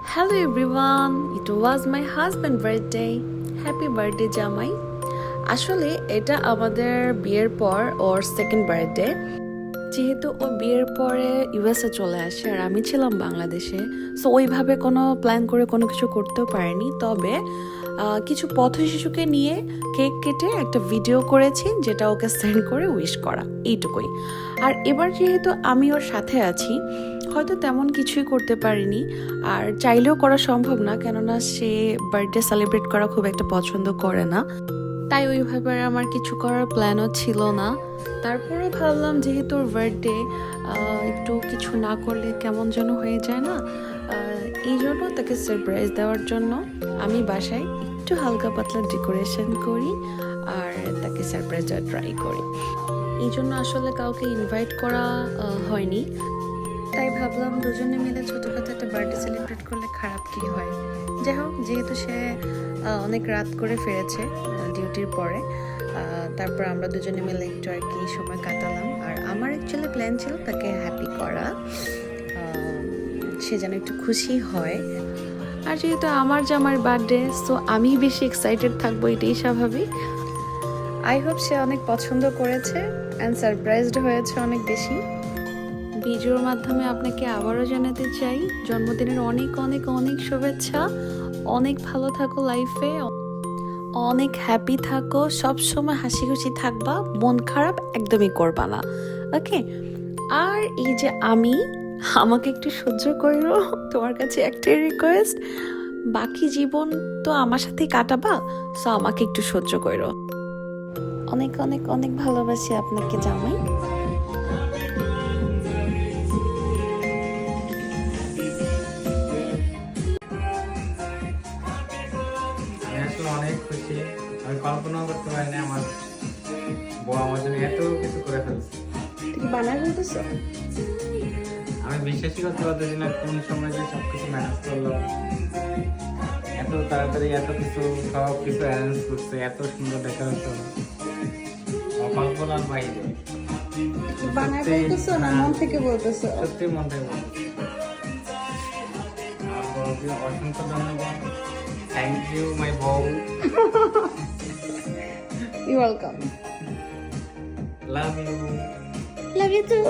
Hello everyone, it was my husband birthday. Happy birthday জামাই। আসলে এটা আমাদের বিয়ের পর ওর সেকেন্ড বার্থডে। যেহেতু ও বিয়ের পরে ইউএসএ চলে আসে আর আমি ছিলাম বাংলাদেশে, সো ওইভাবে কোনো প্ল্যান করে কোনো কিছু করতেও পারিনি। তবে কিছু পথ শিশুকে নিয়ে কেক কেটে একটা ভিডিও করেছি, যেটা ওকে সেন্ড করে উইশ করা, এইটুকুই। আর এবার যেহেতু আমি ওর সাথে আছি, হয়তো তেমন কিছুই করতে পারিনি, আর চাইলেও করা সম্ভব না, কেননা সে বার্থডে সেলিব্রেট করা খুব একটা পছন্দ করে না। তাই ওইভাবে আমার কিছু করার প্ল্যানও ছিল না। তারপরেও ভাবলাম যেহেতু ওর বার্থডে, একটু কিছু না করলে কেমন যেন হয়ে যায় না, এই জন্য তাকে সারপ্রাইজ দেওয়ার জন্য আমি বাসায় একটু হালকা পাতলা ডেকোরেশন করি আর তাকে সারপ্রাইজ দেওয়ার ট্রাই করি। এই জন্য আসলে কাউকে ইনভাইট করা হয়নি। তাই ভাবলাম দুজনে মিলে ছোটোখাটো একটা বার্থডে সেলিব্রেট করলে খারাপ কি হয়। যাই হোক, যেহেতু সে অনেক রাত করে ফিরেছে ডিউটির পরে, তারপর আমরা দুজনে মিলে একটু আর কি সময় কাটালাম। আর আমার অ্যাকচুয়ালি প্ল্যান ছিল তাকে হ্যাপি করা, সে যেন একটু খুশি হয়। আর যেহেতু আমার জামার বার্থডে, সো আমি বেশি এক্সাইটেড থাকবো, এটাই স্বাভাবিক। আই হোপ সে অনেক পছন্দ করেছে অ্যান্ড সারপ্রাইজড হয়েছে অনেক বেশি। ভিডিওর মাধ্যমে আপনাকে আবারও জানাতে চাই, জন্মদিনের অনেক অনেক অনেক শুভেচ্ছা। অনেক ভালো থাকো লাইফে, অনেক হ্যাপি থাকো, সবসময় হাসি খুশি থাকবা, মন খারাপ একদমই করবা না, ওকে? আর এই যে আমাকে একটু সহ্য করো, তোমার কাছে একটাই রিকোয়েস্ট, বাকি জীবন তো আমার সাথেই কাটাবা, সো আমাকে একটু সহ্য করো। অনেক অনেক অনেক ভালোবাসি আপনাকে জামাই। অনেক খুশি। আমি কল্পনাও করতে পারি না আমার বউ আমার জন্য এত কিছু করে ফেলছে। বানায় বলতেছো? আমি বিশ্বাসই করতে পারতেছি না কোন সময় যে সবকিছু ম্যানেজ করলো, এত তাড়াতাড়ি এত কিছু সব কিছু অ্যারেঞ্জ করছে, এত সুন্দর ডেকোরেশন, অকল্পনার বাইরে। বানায় বলতেছো না মন থেকে বলতেছো? সত্যি মন থেকে বলতেছি। অসংখ্য ধন্যবাদ। Thank you, my bow. You're welcome. Love you. Love you too.